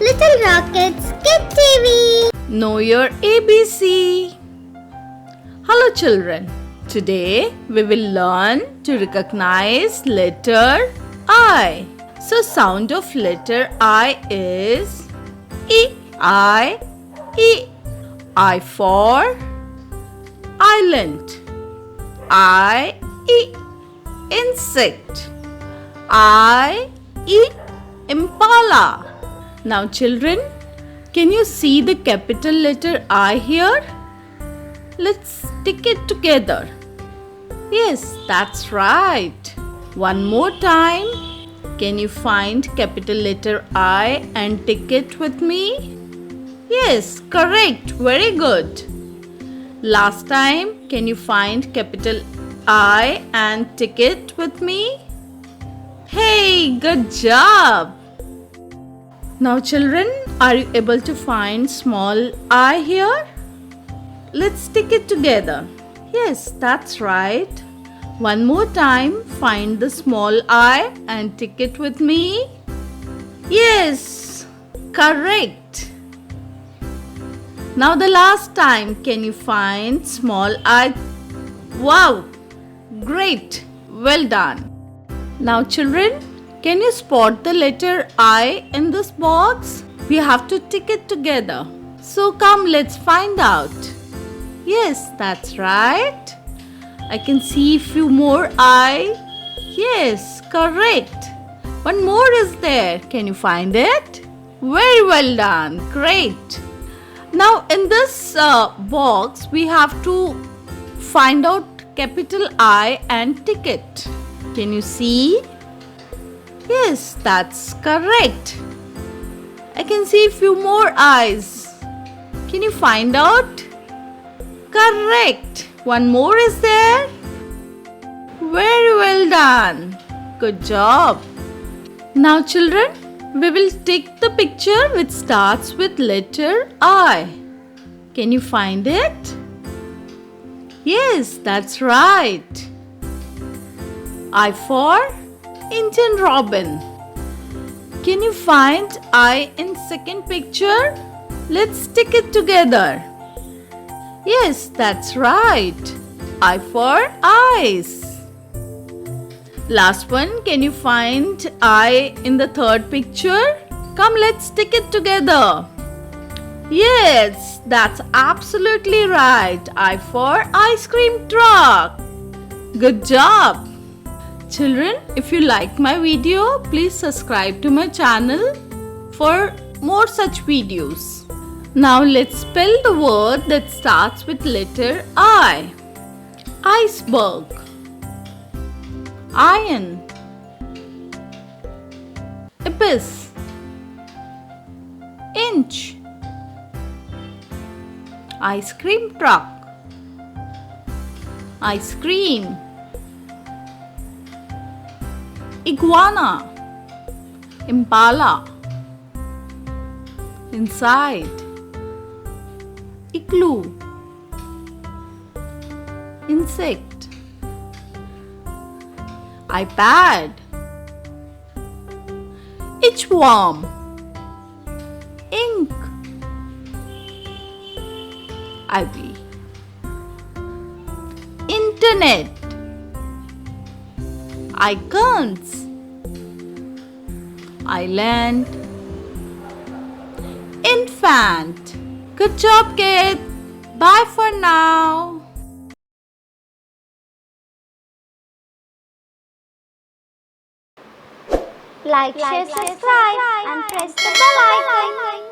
Little Rockets Kid TV. Know your ABC. Hello children. Today we will learn to recognize letter I. So sound of letter I is E. I, E. I for island. I, E. Insect. I, E. Impala. Now children, can you see the capital letter I here? Let's stick it together. Yes, that's right. One more time. Can you find capital letter I and tick it with me? Yes, correct. Very good. Last time, can you find capital I and tick it with me? Hey, good job. Now children, are you able to find small I here? Let's stick it together. Yes, that's right. One more time, find the small I and tick it with me. Yes, correct. Now the last time, can you find small I? Wow, great, well done. Now children, can you spot the letter I in this box? We have to tick it together. So come, let's find out. Yes, that's right. I can see few more I. Yes, correct. One more is there. Can you find it? Very well done. Great. Now in this box, we have to find out capital I and tick it. Can you see? Yes, that's correct. I can see few more eyes. Can you find out? Correct. One more is there. Very well done. Good job. Now children, we will take the picture which starts with letter I. Can you find it? Yes, that's right. I for Indian robin. Can you find I in second picture? Let's stick it together. Yes, that's right. I for eyes. Last one, can you find I in the third picture? Come, let's stick it together. Yes, that's absolutely right. I for ice cream truck. Good job. Children, if you like my video, please subscribe to my channel for more such videos. Now let's spell the word that starts with letter I. Iceberg. Iron. Abyss. Inch. Ice cream truck. Ice cream. Iguana. Impala. Inside. Igloo. Insect. iPad. Itchworm. Ink. Ivy. Internet. Icons. Island. Infant. Good job, kids. Bye for now. Like, share, subscribe, and press the bell icon.